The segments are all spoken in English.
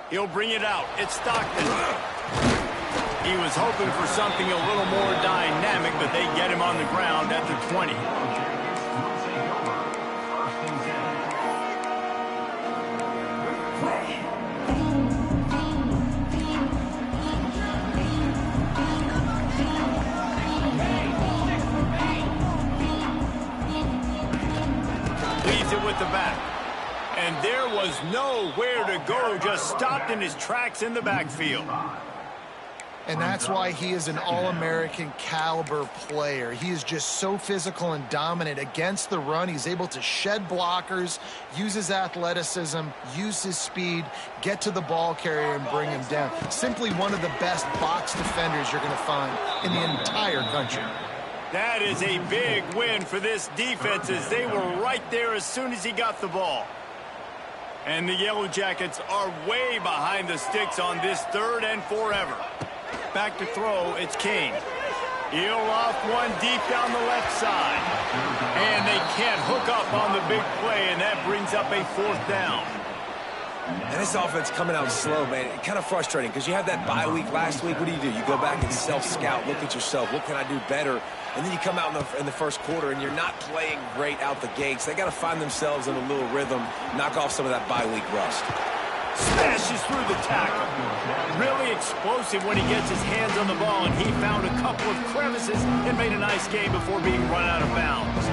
He'll bring it out. It's Stockton. He was hoping for something a little more dynamic, but they get him on the ground at the 20. Leaves it with the back. And there was nowhere to go, just stopped in his tracks in the backfield. And that's why he is an All-American caliber player. He is just so physical and dominant against the run. He's able to shed blockers, use his athleticism, use his speed, get to the ball carrier and bring him down. Simply one of the best box defenders you're going to find in the entire country. That is a big win for this defense, as they were right there as soon as he got the ball. And the Yellow Jackets are way behind the sticks on this 3rd and forever. Back to throw, it's King. He'll off one deep down the left side. And they can't hook up on the big play, and that brings up a 4th down. And this offense coming out slow, man. Kind of frustrating because you had that bye week last week. What do? You go back and self-scout, look at yourself. What can I do better? And then you come out in the first quarter and you're not playing great out the gates. They got to find themselves in a little rhythm, knock off some of that bye week rust. Smashes through the tackle. Really explosive when he gets his hands on the ball, and he found a couple of crevices and made a nice game before being run out of bounds.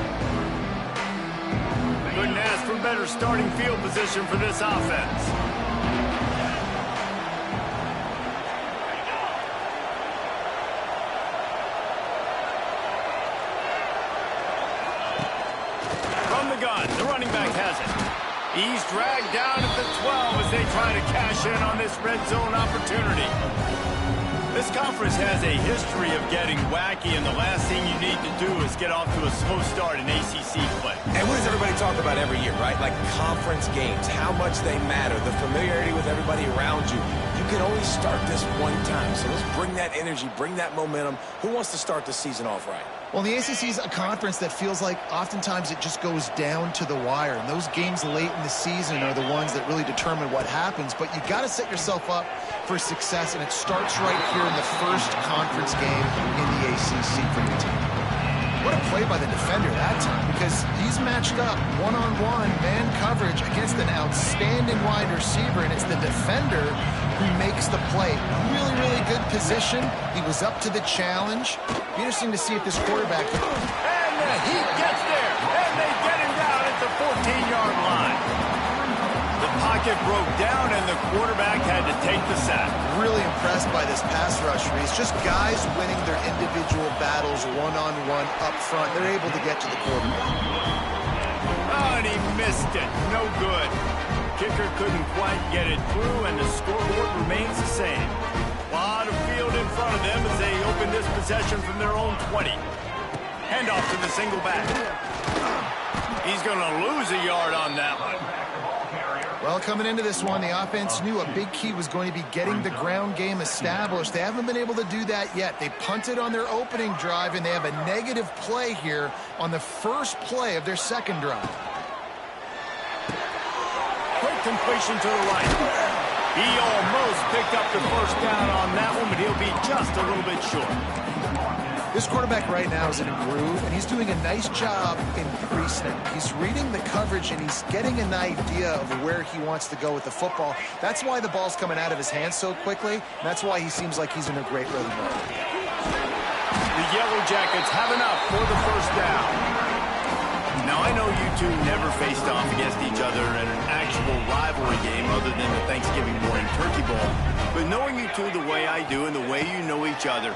Couldn't ask for better starting field position for this offense. From the gun, the running back has it. He's dragged down at the 12 as they try to cash in on this red zone opportunity. This conference has a history of getting wacky, and the last thing you need to do is get off to a slow start in ACC play. And what does everybody talk about every year, right? Like conference games, how much they matter, the familiarity with everybody around you. You can only start this one time, so let's bring that energy, bring that momentum. Who wants to start the season off right? Well, the ACC is a conference that feels like oftentimes it just goes down to the wire. And those games late in the season are the ones that really determine what happens. But you got to set yourself up for success, and it starts right here in the first conference game in the ACC for the team. What a play by the defender that time, because he's matched up one-on-one man coverage against an outstanding wide receiver, and it's the defender who makes the play. Really, really good position. He was up to the challenge. Be interesting to see if this quarterback... And the Heat gets there, and they get him down at the 14-yard line. The pocket broke down, and the quarterback had to take the sack. Really impressed by this pass rush, Reese. Just guys winning their individual battles one-on-one up front. They're able to get to the quarterback. Oh, and he missed it. No good. Kicker couldn't quite get it through, and the scoreboard remains the same. A lot of field in front of them as they open this possession from their own 20. Handoff to the single back. He's going to lose a yard on that one. Well, coming into this one, the offense knew a big key was going to be getting the ground game established. They haven't been able to do that yet. They punted on their opening drive, and they have a negative play here on the first play of their second drive. Quick completion to the right. He almost picked up the first down on that one, but he'll be just a little bit short. This quarterback right now is in a groove, and he's doing a nice job in pre-snap. He's reading the coverage, and he's getting an idea of where he wants to go with the football. That's why the ball's coming out of his hands so quickly, and that's why he seems like he's in a great rhythm. The Yellow Jackets have enough for the first down. Now, I know you two never faced off against each other in an actual rivalry game other than the Thanksgiving morning turkey bowl. But knowing you two the way I do and the way you know each other,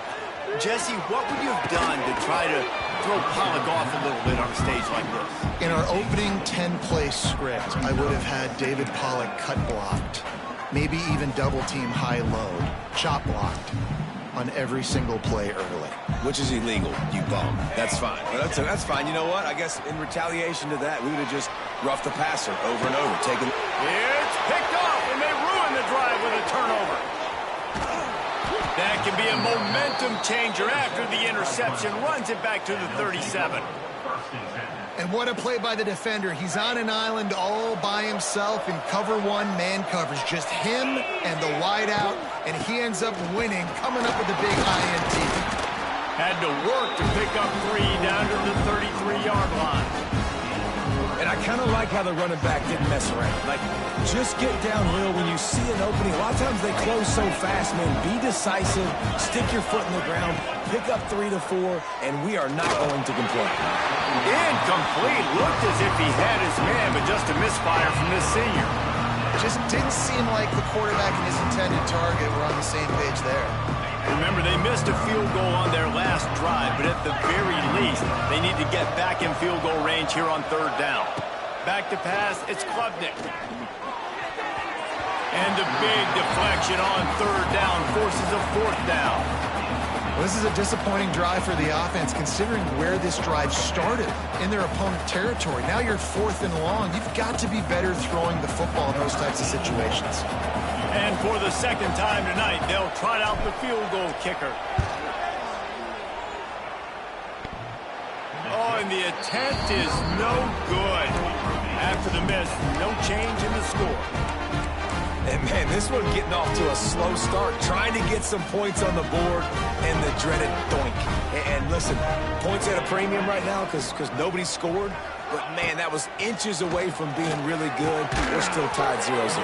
Jesse, what would you have done to try to throw Pollock off a little bit on a stage like this? In our opening 10-play script, I would have had David Pollock cut blocked, maybe even double-team high-load, chop blocked on every single play early. Which is illegal, you bum. That's fine. But that's fine. You know what? I guess in retaliation to that, we would have just roughed the passer over and over. It's picked off, and they ruin the drive with a turnover. That can be a momentum changer after the interception. Runs it back to the 37. And what a play by the defender. He's on an island all by himself in cover one man coverage. Just him and the wideout, and he ends up winning, coming up with a big INT. Had to work to pick up 3 down to the 33-yard line. And I kind of like how the running back didn't mess around. Like, just get downhill when you see an opening. A lot of times they close so fast, man. Be decisive, stick your foot in the ground, pick up 3 to 4, and we are not going to complain. Incomplete. Looked as if he had his man, but just a misfire from this senior. Just didn't seem like the quarterback and his intended target were on the same page there. Remember, they missed a field goal on their last drive, but at the very least, they need to get back in field goal range here on 3rd down. Back to pass, it's Klubnik. And the big deflection on 3rd down forces a 4th down. Well, this is a disappointing drive for the offense, considering where this drive started in their opponent territory. Now you're 4th and long. You've got to be better throwing the football in those types of situations. And for the 2nd time tonight, they'll trot out the field goal kicker. Oh, and the attempt is no good. After the miss, no change in the score. And, man, this one getting off to a slow start, trying to get some points on the board, and the dreaded doink. And listen, points at a premium right now because nobody scored. But, man, that was inches away from being really good. We're still tied 0-0.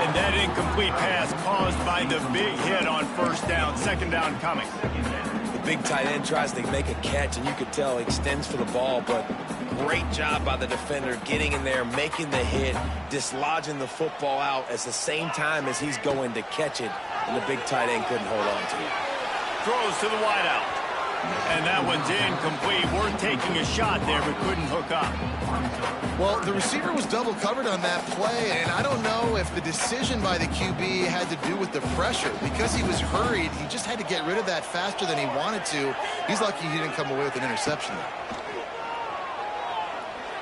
And that incomplete pass caused by the big hit on 1st down. 2nd down coming. The big tight end tries to make a catch, and you could tell he extends for the ball, but great job by the defender getting in there, making the hit, dislodging the football out at the same time as he's going to catch it, and the big tight end couldn't hold on to it. Throws to the wideout. And that one's incomplete. Worth taking a shot there, but couldn't hook up. Well, the receiver was double covered on that play, and I don't know if the decision by the QB had to do with the pressure. Because he was hurried, he just had to get rid of that faster than he wanted to. He's lucky he didn't come away with an interception there.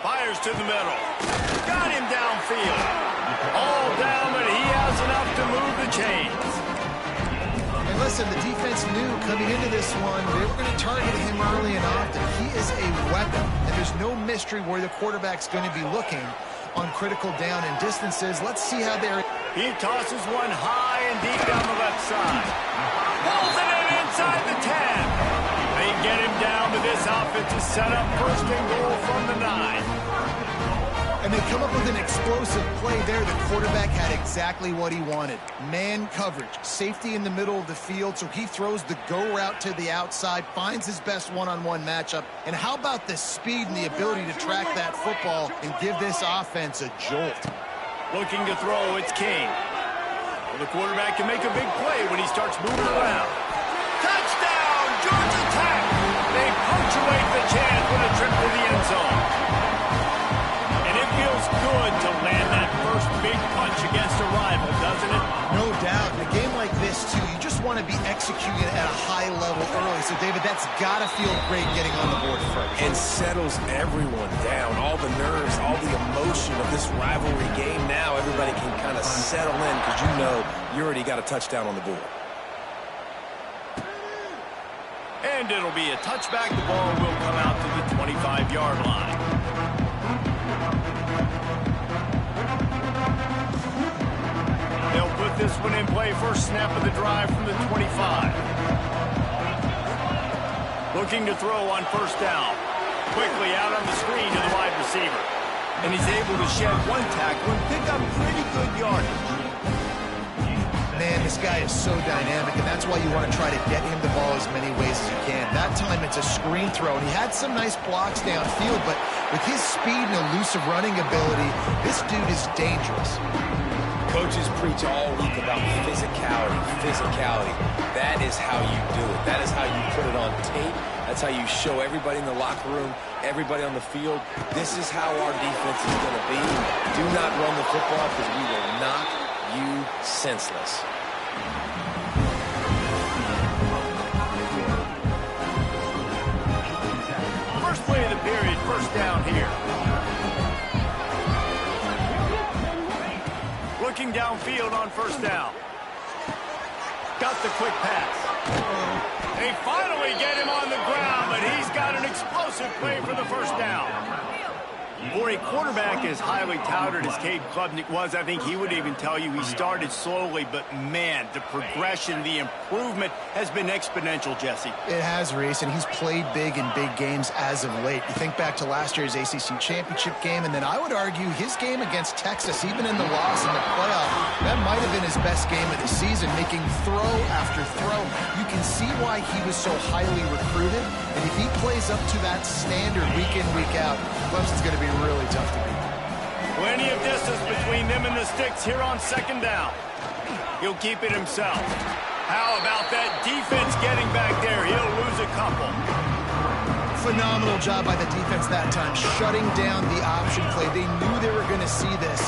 Fires to the middle. Got him downfield. All down, but he has enough to move the chains. And listen, the defense knew coming into this one, they were going to target him early and often. He is a weapon, and there's no mystery where the quarterback's going to be looking on critical down and distances. Let's see how they're... He tosses one high and deep down the left side. Pulls it in inside the 10. They get him down, but this offense is set up 1st and goal from the 9. And they come up with an explosive play there. The quarterback had exactly what he wanted. Man coverage, safety in the middle of the field, so he throws the go route to the outside, finds his best one-on-one matchup. And how about the speed and the ability to track that football and give this offense a jolt? Looking to throw, it's King. Well, the quarterback can make a big play when he starts moving around. Touchdown, Georgia Tech! They punctuate the chance with a trip to the end zone. Feels good to land that first big punch against a rival, doesn't it? No doubt. In a game like this, too, you just want to be executing at a high level early. So, David, that's got to feel great getting on the board first. And settles everyone down. All the nerves, all the emotion of this rivalry game. Now everybody can kind of settle in because you know you already got a touchdown on the board. And it'll be a touchback. The ball will come out to the 25-yard line. They'll put this one in play. First snap of the drive from the 25. Looking to throw on 1st down. Quickly out on the screen to the wide receiver. And he's able to shed one tackle and pick up pretty good yardage. Man, this guy is so dynamic, and that's why you want to try to get him the ball as many ways as you can. That time, it's a screen throw, and he had some nice blocks downfield, but with his speed and elusive running ability, this dude is dangerous. Coaches preach all week about physicality, physicality. That is how you do it. That is how you put it on tape. That's how you show everybody in the locker room, everybody on the field. This is how our defense is going to be. Do not run the football because we will knock you senseless. First play of the period, 1st down here. Looking downfield on 1st down. Got the quick pass. They finally get him on the ground, but he's got an explosive play for the first down. For a quarterback as highly touted as Cade Klubnik was, I think he would even tell you he started slowly, but man, the progression, the improvement has been exponential, Jesse. It has, Reese, and he's played big in big games as of late. You think back to last year's ACC championship game, and then I would argue his game against Texas, even in the loss in the playoff, that might have been his best game of the season, making throw after throw. You can see why he was so highly recruited, and if he plays up to that standard week in, week out, Clemson's going to be really tough to beat. Plenty of distance between them and the sticks here on second down. He'll keep it himself. How about that defense getting back there? He'll lose a couple. Phenomenal job by the defense that time, shutting down the option play. They knew they were going to see this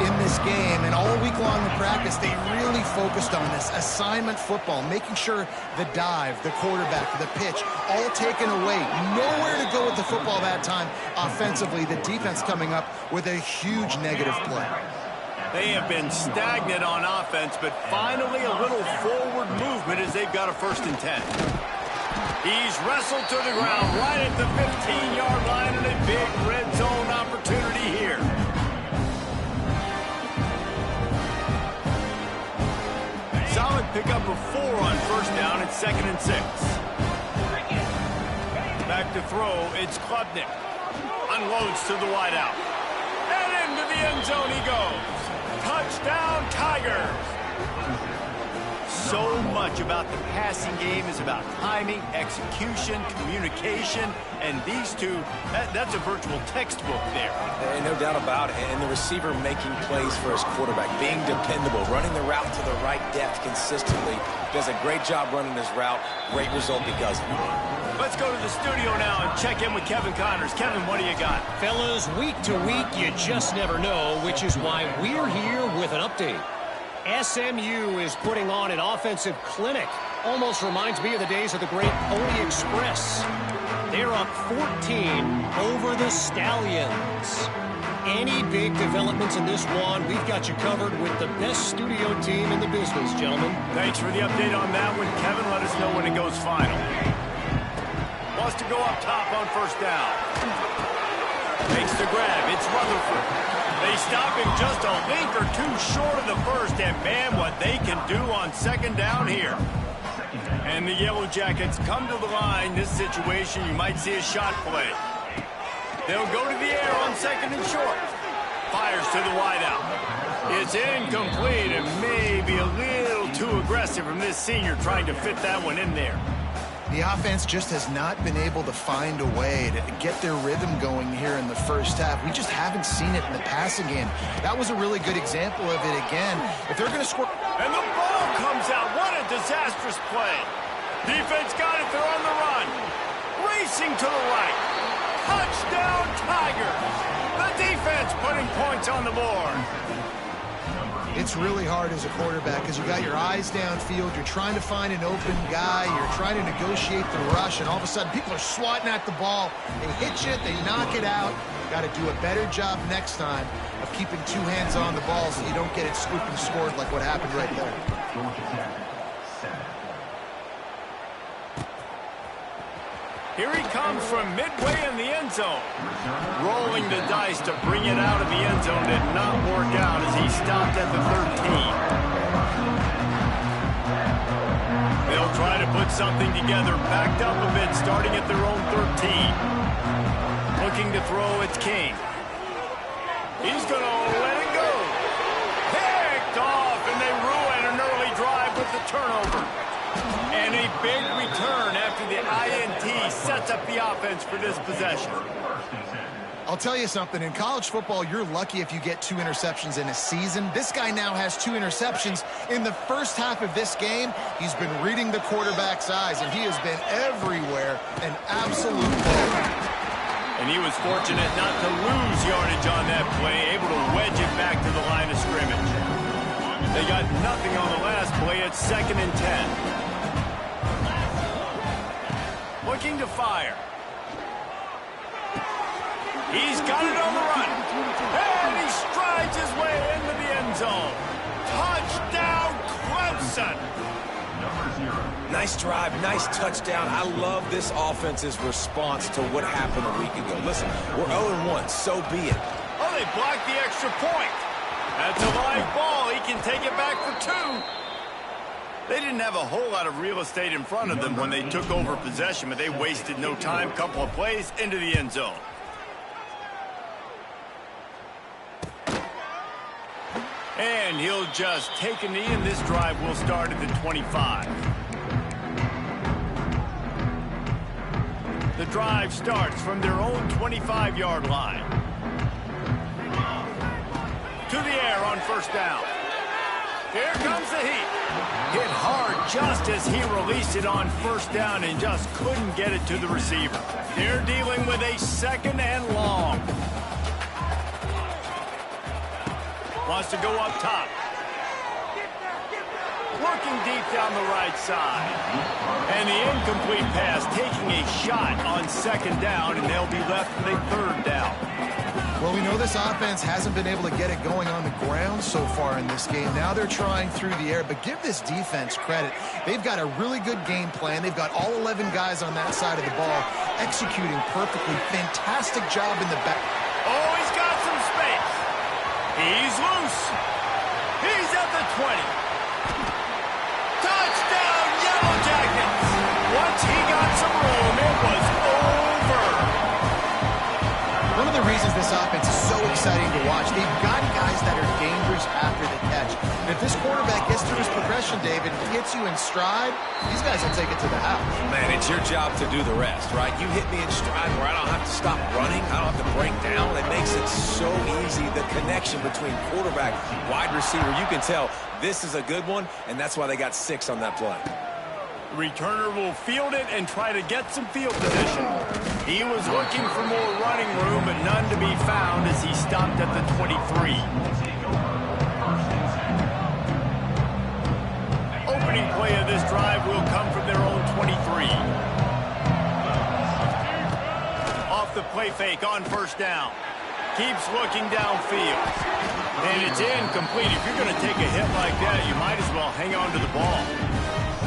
in this game, and all week long in practice, they really focused on this assignment football, making sure the dive, the quarterback, the pitch, all taken away. Nowhere to go with the football that time offensively. The defense coming up with a huge negative play. They have been stagnant on offense, but finally a little forward movement as they've got a 1st and 10. He's wrestled to the ground right at the 15-yard line, and a big red zone opportunity here. Solid pickup of 4 on 1st down and 2nd and 6. Back to throw, it's Klubnik. Unloads to the wideout. And into the end zone he goes. Touchdown, Tigers! So much about the passing game is about timing, execution, communication, and these two, that's a virtual textbook there. No doubt about it. And the receiver making plays for his quarterback, being dependable, running the route to the right depth consistently. Does a great job running his route. Great result because of it. Let's go to the studio now and check in with Kevin Connors. Kevin, what do you got? Fellas, week to week, you just never know, which is why we're here with an update. SMU is putting on an offensive clinic. Almost reminds me of the days of the great Pony Express. They're up 14 over the Stallions. Any big developments in this one, we've got you covered with the best studio team in the business, gentlemen. Thanks for the update on that one, Kevin. Let us know when it goes final. Wants to go up top on 1st down. Makes the grab. It's Rutherford. They stop him just a link or 2 short of the 1st, and man, what they can do on 2nd down here. And the Yellow Jackets come to the line. This situation, you might see a shot play. They'll go to the air on 2nd and short. Fires to the wideout. It's incomplete and maybe a little too aggressive from this senior trying to fit that one in there. The offense just has not been able to find a way to get their rhythm going here in the 1st half. We just haven't seen it in the passing game. That was a really good example of it again. If they're going to score... And the ball comes out. What a disastrous play. Defense got it. They're on the run. Racing to the right. Touchdown, Tigers. The defense putting points on the board. It's really hard as a quarterback because you got your eyes downfield, you're trying to find an open guy, you're trying to negotiate the rush, and all of a sudden people are swatting at the ball. They hit you, they knock it out. Got to do a better job next time of keeping 2 hands on the ball so you don't get it scooped and scored like what happened right there. Here he comes from midway in the end zone. Rolling the dice to bring it out of the end zone did not work out as he stopped at the 13. They'll try to put something together, backed up a bit, starting at their own 13. Looking to throw, it's King. He's going to let it go. Picked off, and they ruin an early drive with the turnover. And a big return after the INT sets up the offense for this possession. I'll tell you something, in college football, you're lucky if you get 2 interceptions in a season. This guy now has 2 interceptions. In the 1st half of this game, he's been reading the quarterback's eyes, and he has been everywhere, an absolute baller. And he was fortunate not to lose yardage on that play, able to wedge it back to the line of scrimmage. They got nothing on the last play. It's 2nd and 10. Looking to fire. He's got it on the run. And he strides his way into the end zone. Touchdown, Clemson. nice drive, nice touchdown. I love this offense's response to what happened a week ago. Listen, we're 0-1, so be it. Oh, they blocked the extra point. That's a live ball. He can take it back for 2. They didn't have a whole lot of real estate in front of them when they took over possession, but they wasted no time. Couple of plays into the end zone. And he'll just take a knee, and this drive will start at the 25. The drive starts from their own 25-yard line. To the air on first down. Here comes the heat. Hit hard just as he released it on first down and just couldn't get it to the receiver. They're dealing with a 2nd and long. Wants to go up top. Working deep down the right side. And the incomplete pass taking a shot on 2nd down, and they'll be left with a 3rd down. Well, we know this offense hasn't been able to get it going on the ground so far in this game. Now they're trying through the air, but give this defense credit. They've got a really good game plan. They've got all 11 guys on that side of the ball executing perfectly. Fantastic job in the back. Oh, he's got some space. He's loose. He's at the 20. Touchdown, Yellow Jackets. Once he got some room, it was over. One of the reasons this offense is so exciting to watch, they've got guys that are dangerous after the catch. And if this quarterback gets through his progression, David, and hits you in stride, these guys will take it to the house. Man, it's your job to do the rest, right? You hit me in stride where I don't have to stop running. I don't have to break down. It makes it so easy. The connection between quarterback, wide receiver, you can tell this is a good one, and that's why they got 6 on that play. Returner will field it and try to get some field position. He was looking for more running room, but none to be found as he stopped at the 23. Opening play of this drive will come from their own 23. Off the play fake on first down. Keeps looking downfield. And it's incomplete. If you're going to take a hit like that, you might as well hang on to the ball.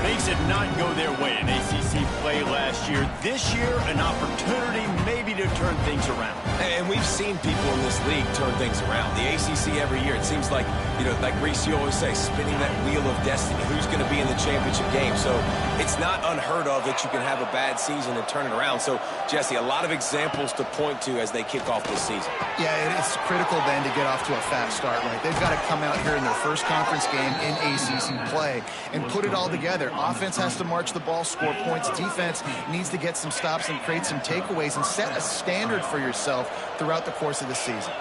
Makes it not go their way in ACC play last year. This year, an opportunity maybe to turn things around. And we've seen people in this league turn things around. The ACC every year, it seems like, you know, like Reese, you always say, spinning that wheel of destiny. Who's going to be in the championship game? So it's not unheard of that you can have a bad season and turn it around. So, Jesse, a lot of examples to point to as they kick off this season. Yeah, it's critical then to get off to a fast start. Right? They've got to come out here in their first conference game in ACC play and put it all together. Offense has to march the ball, score points. Defense needs to get some stops and create some takeaways and set a standard for yourself throughout the course of the season.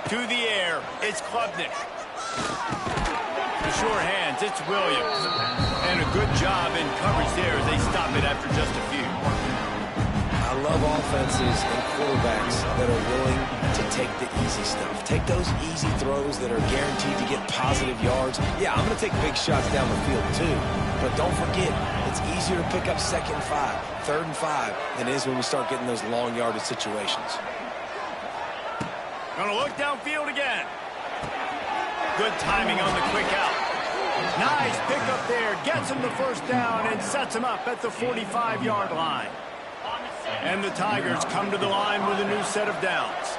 To the air, it's Klubnik. The sure hands, it's Williams. And a good job in coverage there as they stop it after just a few. I love offenses and quarterbacks that are willing to take the easy stuff. Take those easy throws that are guaranteed to get positive yards. Yeah, I'm going to take big shots down the field too. But don't forget, it's easier to pick up 2nd and 5, 3rd and 5 than it is when we start getting those long yardage situations. Gonna look downfield again. Good timing on the quick out. Nice pickup there. Gets him the first down and sets him up at the 45-yard line. And the Tigers come to the line with a new set of downs.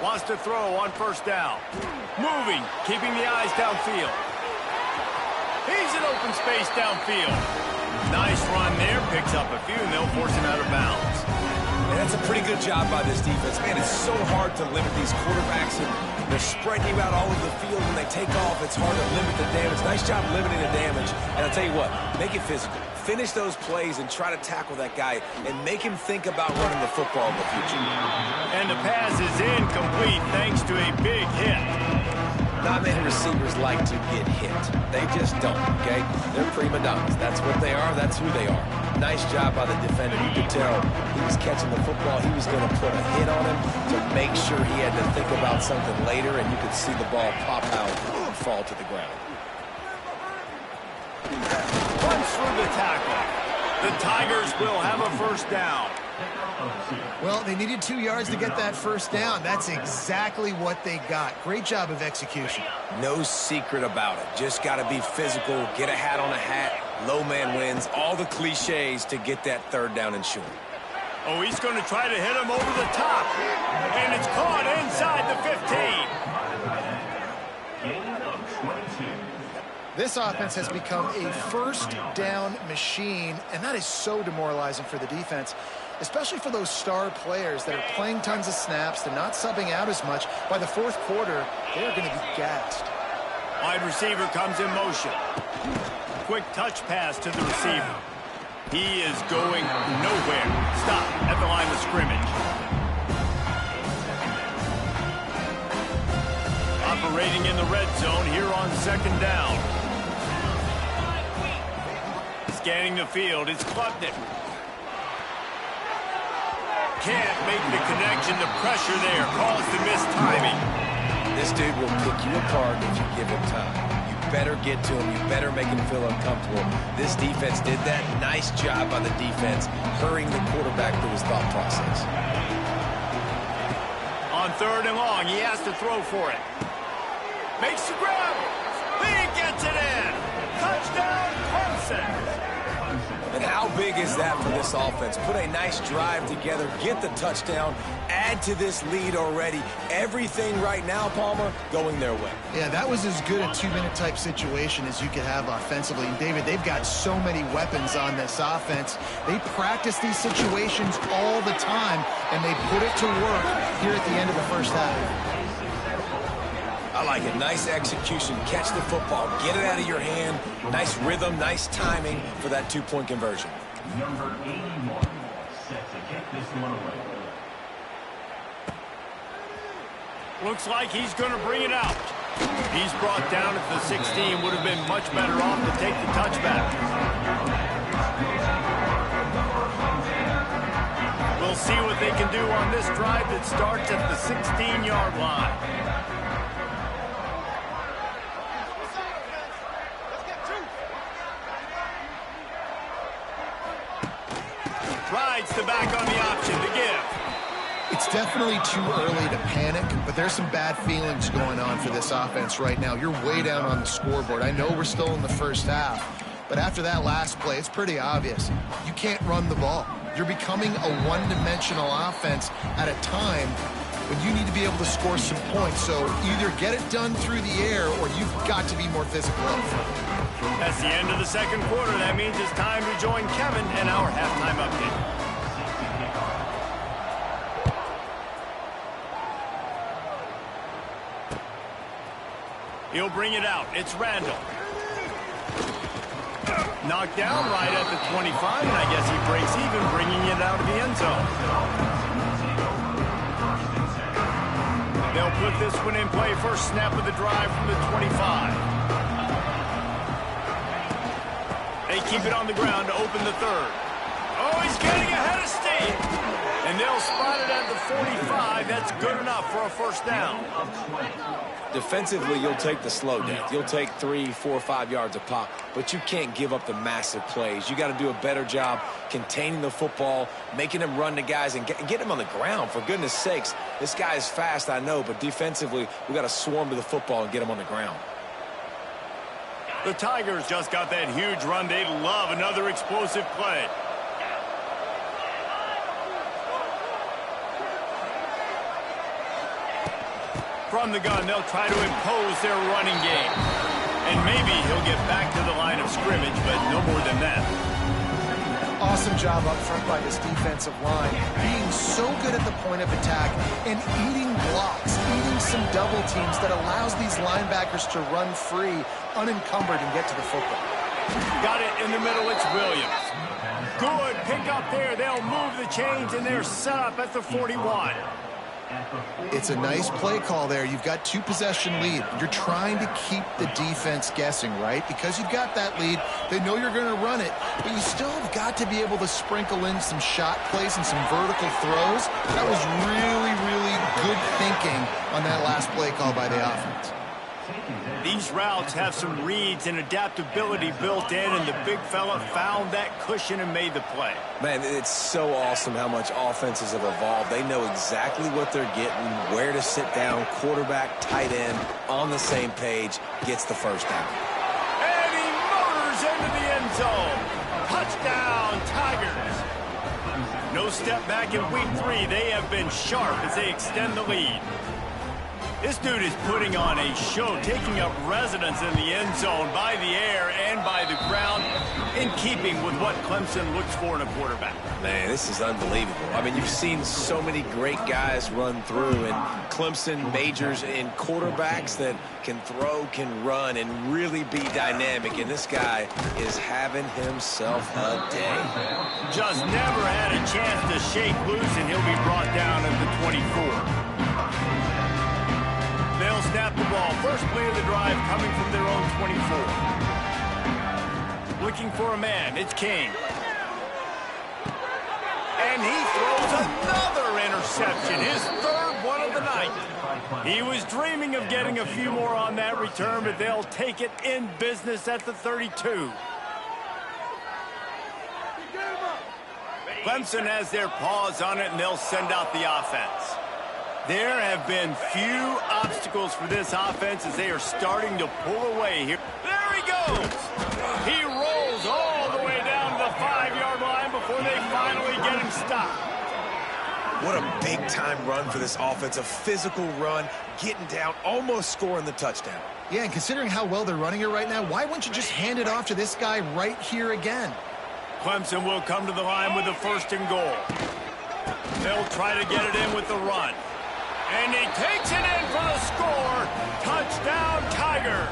Wants to throw on first down. Moving, keeping the eyes downfield. He's in open space downfield. Nice run there. Picks up a few, and they'll force him out of bounds. And that's a pretty good job by this defense. Man, it's so hard to limit these quarterbacks, and they're spreading you out all over the field. When they take off, it's hard to limit the damage. Nice job limiting the damage. And I'll tell you what, make it physical. Finish those plays and try to tackle that guy and make him think about running the football in the future. And the pass is incomplete thanks to a big hit. Not many receivers like to get hit. They just don't, okay? They're prima donnas. That's what they are. That's who they are. Nice job by the defender. You could tell he was catching the football. He was going to put a hit on him to make sure he had to think about something later, and you could see the ball pop out and fall to the ground. Runs through the tackle. The Tigers will have a first down. Well, they needed 2 yards to get that first down. That's exactly what they got. Great job of execution. No secret about it. Just got to be physical, get a hat on a hat, low man wins, all the cliches to get that third down and short. Oh, he's going to try to hit him over the top. And it's caught inside the 15. This offense has become a first down machine, and that is so demoralizing for the defense, especially for those star players that are playing tons of snaps. They're not subbing out as much. By the fourth quarter, they're going to be gassed. Wide receiver comes in motion. Quick touch pass to the receiver. He is going nowhere. Stop at the line of scrimmage. Operating in the red zone here on second down. Scanning the field, it's Klubnik. Can't make the connection. The pressure there caused the missed timing. This dude will kick you apart if you give him time. You better get to him. You better make him feel uncomfortable. This defense did that. Nice job by the defense, hurrying the quarterback through his thought process. On third and long, he has to throw for it. Makes the grab. He gets it in. Touchdown, Clemson. And how big is that for this offense? Put a nice drive together, get the touchdown, add to this lead already. Everything right now, Palmer, going their way. Yeah, that was as good a two-minute type situation as you could have offensively. And, David, they've got so many weapons on this offense. They practice these situations all the time, and they put it to work here at the end of the first half. I like it. Nice execution. Catch the football. Get it out of your hand. Nice rhythm, nice timing for that two-point conversion. Number 81 set to kick this one away. Looks like he's going to bring it out. He's brought down at the 16. Would have been much better off to take the touchback. We'll see what they can do on this drive that starts at the 16-yard line. Rides the back on the option to give. It's definitely too early to panic, but there's some bad feelings going on for this offense right now. You're way down on the scoreboard. I know we're still in the first half, but after that last play, it's pretty obvious. You can't run the ball. You're becoming a one-dimensional offense at a time when you need to be able to score some points. So either get it done through the air or you've got to be more physical up front. That's the end of the second quarter. That means it's time to join Kevin in our halftime update. He'll bring it out. It's Randall. Knocked down right at the 25, and I guess he breaks even, bringing it out of the end zone. They'll put this one in play. First snap of the drive from the 25. They keep it on the ground to open the third. Oh, he's getting ahead of steam. And they'll spot it at the 45. That's good enough for a first down. Defensively, you'll take the slow down. You'll take 3, 4, 5 yards a pop, but you can't give up the massive plays. You got to do a better job containing the football, making them run to guys, and get them on the ground, for goodness sakes. This guy is fast, I know, but defensively, we got to swarm to the football and get him on the ground. The Tigers just got that huge run. They love another explosive play. From the gun, they'll try to impose their running game. And maybe he'll get back to the line of scrimmage, but no more than that. Awesome job up front by this defensive line, being so good at the point of attack and eating blocks, eating some double teams that allows these linebackers to run free, unencumbered, and get to the football. Got it in the middle. It's Williams. Good pick up there. They'll move the chains, and they're set up at the 41. It's a nice play call there. You've got 2-possession lead. You're trying to keep the defense guessing, right? Because you've got that lead. They know you're going to run it, but you still have got to be able to sprinkle in some shot plays and some vertical throws. That was really, really good thinking on that last play call by the offense. These routes have some reads and adaptability built in, and the big fella found that cushion and made the play. Man, it's so awesome how much offenses have evolved. They know exactly what they're getting, where to sit down, quarterback, tight end, on the same page, gets the first down. And he motors into the end zone. Touchdown, Tigers. No step back in week 3. They have been sharp as they extend the lead. This dude is putting on a show, taking up residence in the end zone by the air and by the ground, in keeping with what Clemson looks for in a quarterback. Man, this is unbelievable. I mean, you've seen so many great guys run through, and Clemson majors in quarterbacks that can throw, can run, and really be dynamic, and this guy is having himself a day. Just never had a chance to shake loose, and he'll be brought down at the 24. They'll snap the ball. First play of the drive coming from their own 24. Looking for a man. It's King. And he throws another interception. His third one of the night. He was dreaming of getting a few more on that return, but they'll take it in business at the 32. Clemson has their paws on it, and they'll send out the offense. There have been few obstacles for this offense as they are starting to pull away here. There he goes! He rolls all the way down to the 5-yard line before they finally get him stopped. What a big-time run for this offense. A physical run, getting down, almost scoring the touchdown. Yeah, and considering how well they're running it right now, why wouldn't you just hand it off to this guy right here again? Clemson will come to the line with a 1st and goal. They'll try to get it in with the run. And he takes it in for the score. Touchdown, Tigers.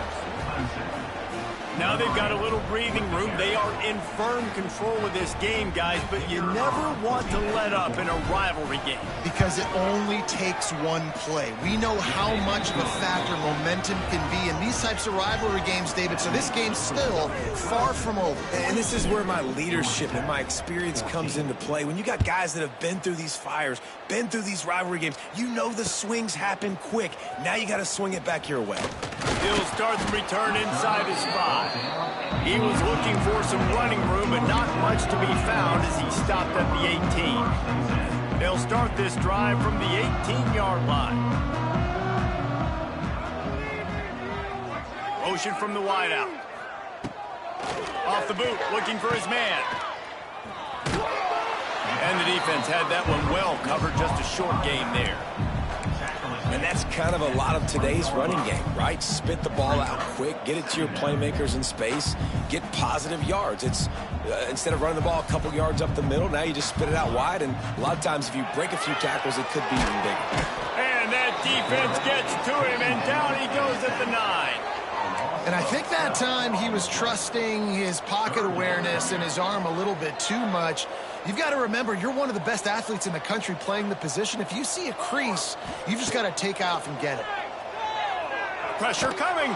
Now they've got a little breathing room. They are in firm control of this game, guys, but you never want to let up in a rivalry game. Because it only takes one play. We know how much of a factor momentum can be in these types of rivalry games, David, so this game's still far from over. And this is where my leadership and my experience comes into play. When you got guys that have been through these fires, been through these rivalry games, you know the swings happen quick. Now you got to swing it back your way. He'll start the return inside his 5. He was looking for some running room, but not much to be found as he stopped at the 18. They'll start this drive from the 18-yard line. Motion from the wideout. Off the boot, looking for his man. And the defense had that one well covered, just a short gain there. And that's kind of a lot of today's running game, right? Spit the ball out quick, get it to your playmakers in space, get positive yards. It's instead of running the ball a couple yards up the middle, now you just spit it out wide, and a lot of times if you break a few tackles, it could be even bigger. And that defense gets to him, and down he goes at the 9. And I think that time he was trusting his pocket awareness and his arm a little bit too much. You've got to remember, you're one of the best athletes in the country playing the position. If you see a crease, you've just got to take off and get it. Pressure coming.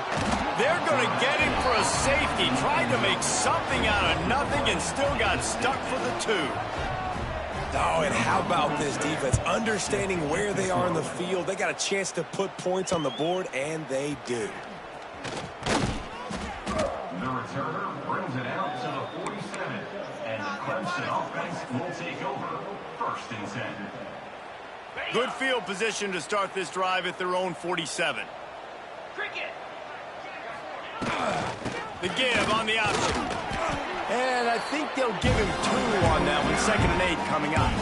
They're going to get him for a safety. Tried to make something out of nothing and still got stuck for the 2. Oh, and how about this defense? Understanding where they are in the field. They got a chance to put points on the board, and they do. The returner brings it out to the 47. And the Clemson offense will take over 1st and 10. Good field position to start this drive at their own 47. The give on the option. And I think they'll give him 2 on that one. 2nd and 8 coming up.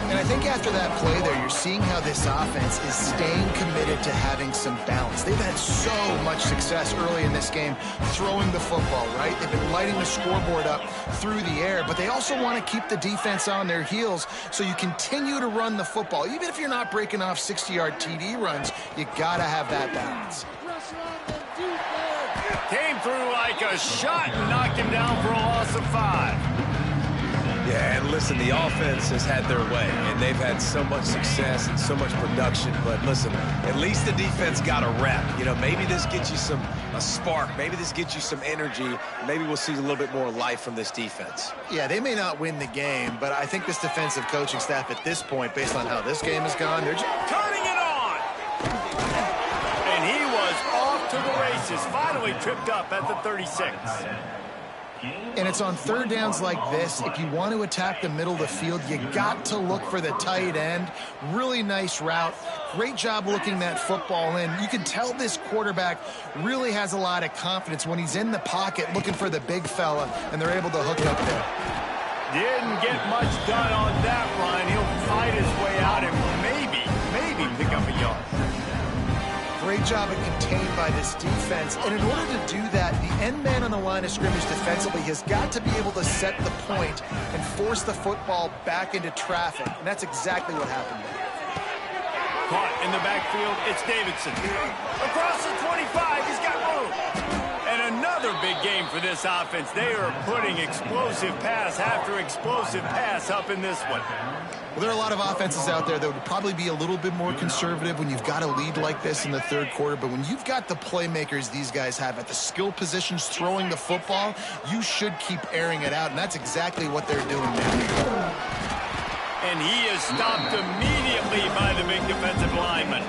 And I think after that play there, you're seeing how this offense is staying committed to having some balance. They've had so much success early in this game throwing the football, right? They've been lighting the scoreboard up through the air, but they also want to keep the defense on their heels so you continue to run the football. Even if you're not breaking off 60-yard TD runs, you got to have that balance. Came through like a shot and knocked him down for a loss of 5. Yeah, and listen, the offense has had their way, and they've had so much success and so much production. But listen, at least the defense got a rep. You know, maybe this gets you a spark. Maybe this gets you some energy. Maybe we'll see a little bit more life from this defense. Yeah, they may not win the game, but I think this defensive coaching staff at this point, based on how this game has gone, they're just turning it on. And he was all to the races. Finally tripped up at the 36. And it's on third downs like this. If you want to attack the middle of the field, you got to look for the tight end. Really nice route. Great job looking that football in. You can tell this quarterback really has a lot of confidence when he's in the pocket looking for the big fella, and they're able to hook up there. Didn't get much done on that run. He'll fight his way out and maybe pick up a yard. Great job of contained by this defense. And in order to do that, the end man on the line of scrimmage defensively has got to be able to set the point and force the football back into traffic. And that's exactly what happened there. Caught in the backfield, it's Davidson. Across the 25, he's got room. And another big game for this offense. They are putting explosive pass after explosive pass up in this one. Well, there are a lot of offenses out there that would probably be a little bit more conservative when you've got a lead like this in the third quarter. But when you've got the playmakers these guys have at the skill positions throwing the football, you should keep airing it out. And that's exactly what they're doing now. And he is stopped immediately by the big defensive lineman.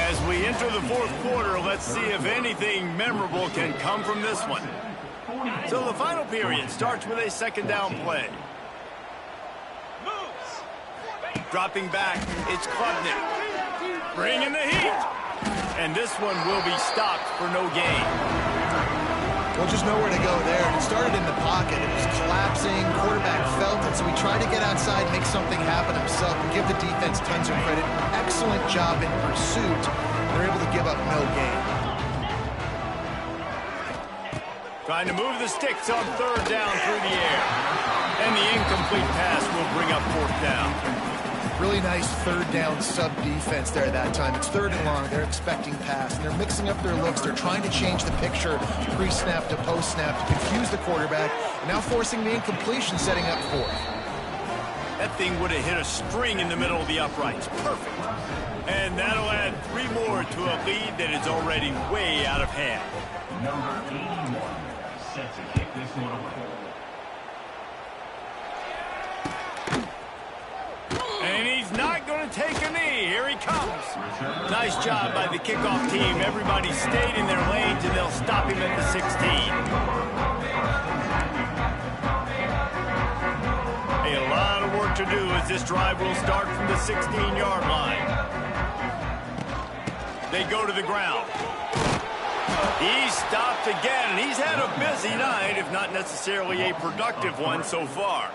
As we enter the fourth quarter, let's see if anything memorable can come from this one. So the final period starts with a second down play. Dropping back, it's Klubnik. Bringing the heat. And this one will be stopped for no gain. Well, just nowhere to go there. It started in the pocket. It was collapsing. Quarterback felt it, so he tried to get outside, make something happen himself, and give the defense tons of credit. Excellent job in pursuit. They're able to give up no gain. Trying to move the sticks on third down through the air. And the incomplete pass will bring up fourth down. Really nice third down sub-defense there that time. It's third and long. They're expecting pass, and they're mixing up their looks. They're trying to change the picture pre-snap to post-snap to confuse the quarterback, now forcing the incompletion, setting up fourth. That thing would have hit a string in the middle of the uprights. Perfect. And that'll add 3 more to a lead that is already way out of hand. Number 81 set to kick this one away. And he's not going to take a knee. Here he comes. Nice job by the kickoff team. Everybody stayed in their lanes, and they'll stop him at the 16. A lot of work to do as this drive will start from the 16-yard line. They go to the ground. He's stopped again, and he's had a busy night, if not necessarily a productive one so far.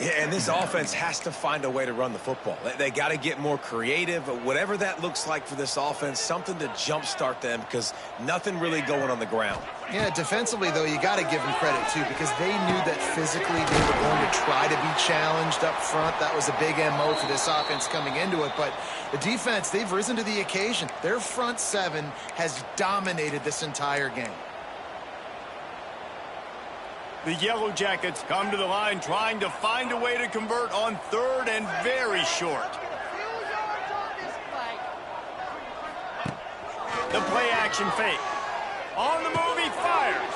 Yeah, and this offense has to find a way to run the football. They got to get more creative, whatever that looks like for this offense, something to jumpstart them because nothing really going on the ground. Yeah, defensively, though, you got to give them credit, too, because they knew that physically they were going to try to be challenged up front. That was a big MO for this offense coming into it. But the defense, they've risen to the occasion. Their front seven has dominated this entire game. The Yellow Jackets come to the line trying to find a way to convert on third and very short. The play action fake. On the move, he fires.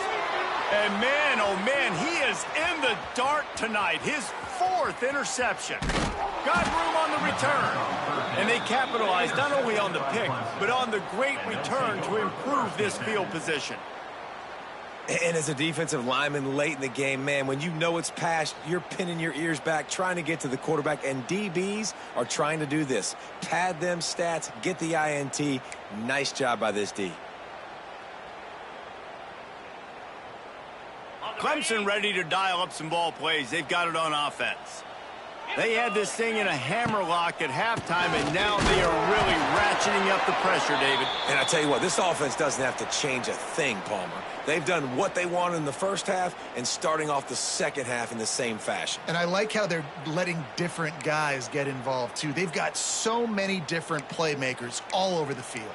And man, oh man, he is in the dark tonight. His 4th interception. Got room on the return. And they capitalized not only on the pick, but on the great return to improve this field position. And as a defensive lineman late in the game, man, when you know it's past, you're pinning your ears back, trying to get to the quarterback, and DBs are trying to do this. Pad them stats, get the INT. Nice job by this D. Clemson ready to dial up some ball plays. They've got it on offense. They had this thing in a hammerlock at halftime, and now they are really ratcheting up the pressure, David. And I tell you what, this offense doesn't have to change a thing, Palmer. They've done what they wanted in the first half and starting off the second half in the same fashion. And I like how they're letting different guys get involved, too. They've got so many different playmakers all over the field.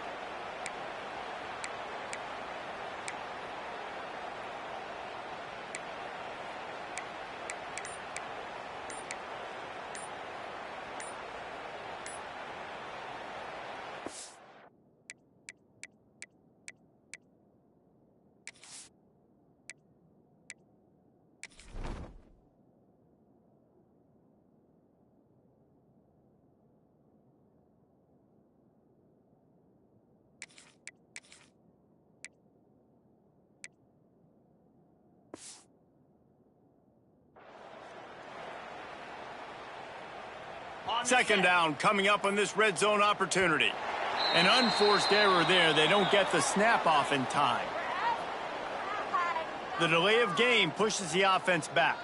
Second down coming up on this red zone opportunity. An unforced error there. They don't get the snap off in time. The delay of game pushes the offense back.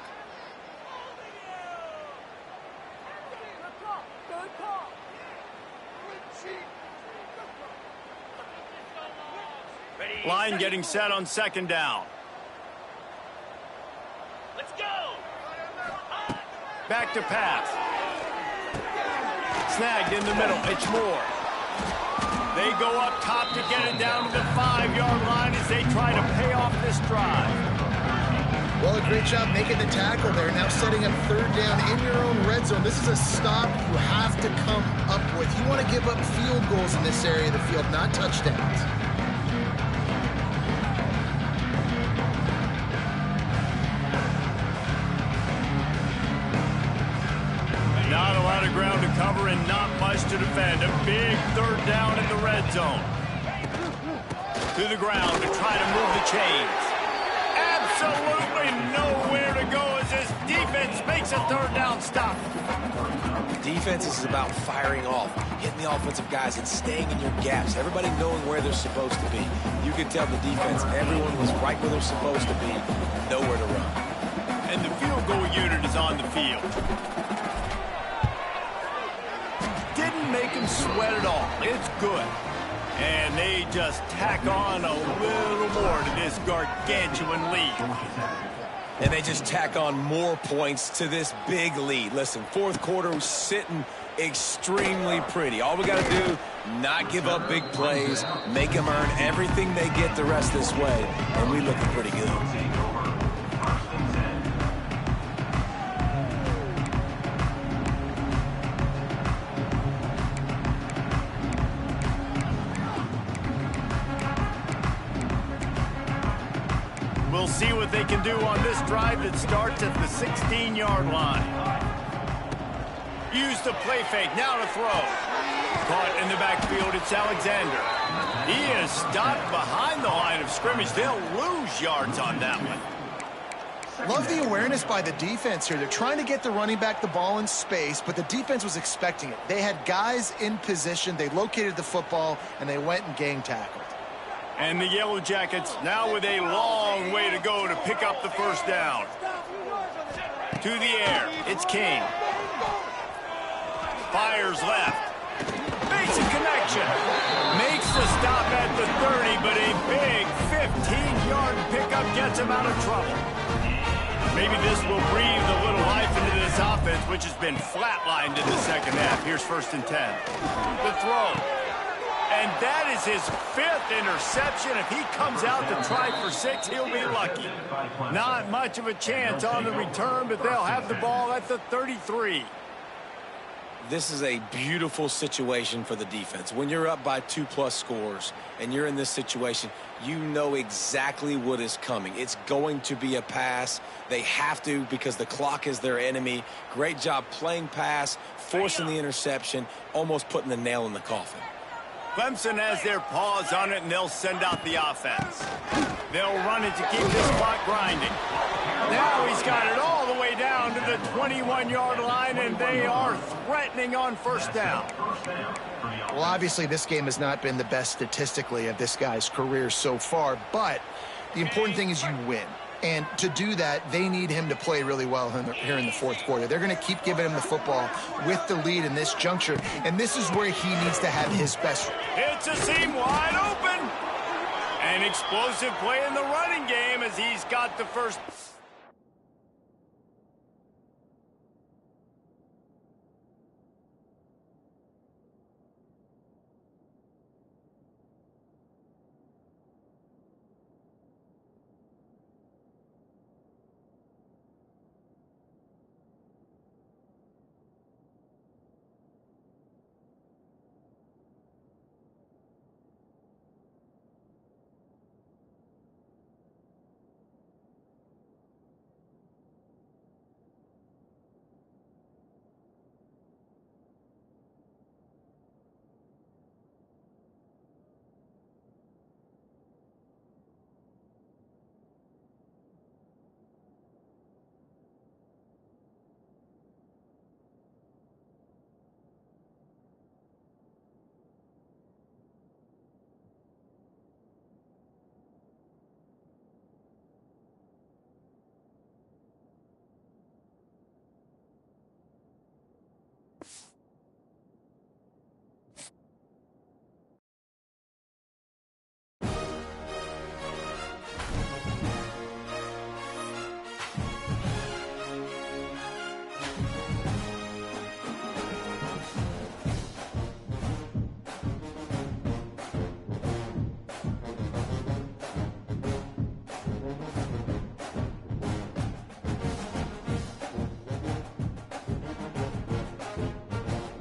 Line getting set on second down. Let's go. Back to pass. Snagged in the middle. It's Moore. They go up top to get it down to the 5-yard line as they try to pay off this drive. Well, a great job making the tackle there. Now setting up third down in your own red zone. This is a stop you have to come up with. You want to give up field goals in this area of the field, not touchdowns. Not a lot of ground to cover and not much to defend. A big third down in the red zone. To the ground to try to move the chains. Absolutely nowhere to go as this defense makes a third down stop. Defense is about firing off, hitting the offensive guys and staying in your gaps. Everybody knowing where they're supposed to be. You could tell the defense, everyone was right where they're supposed to be, nowhere to run. And the field goal unit is on the field. Didn't make him sweat at all. It's good. And they just tack on a little more to this gargantuan lead. And they just tack on more points to this big lead. Listen, fourth quarter was sitting extremely pretty. All we got to do, not give up big plays, make them earn everything they get the rest this way, and we looking pretty good. We'll see what they can do on this drive that starts at the 16-yard line. Use the play fake, now to throw. Caught in the backfield, it's Alexander. He is stopped behind the line of scrimmage. They'll lose yards on that one. Love the awareness by the defense here. They're trying to get the running back the ball in space, but the defense was expecting it. They had guys in position, they located the football, and they went and gang tackled. And the Yellow Jackets now with a long way to go to pick up the first down. To the air, it's King. Fires left. Basic connection. Makes the stop at the 30, but a big 15-yard pickup gets him out of trouble. Maybe this will breathe a little life into this offense, which has been flatlined in the second half. Here's 1st and 10. The throw. And that is his 5th interception. If he comes out to try for 6, he'll be lucky. Not much of a chance on the return, but they'll have the ball at the 33. This is a beautiful situation for the defense. When you're up by 2+ scores and you're in this situation, you know exactly what is coming. It's going to be a pass. They have to because the clock is their enemy. Great job playing pass, forcing the interception, almost putting the nail in the coffin. Clemson has their paws on it, and they'll send out the offense. They'll run it to keep this clock grinding. Now he's got it all the way down to the 21-yard line, and they are threatening on first down. Well, obviously, this game has not been the best statistically of this guy's career so far, but the important thing is you win. And to do that, they need him to play really well here in the fourth quarter. They're going to keep giving him the football with the lead in this juncture, and this is where he needs to have his best. It's a seam wide open. An explosive play in the running game as he's got the first.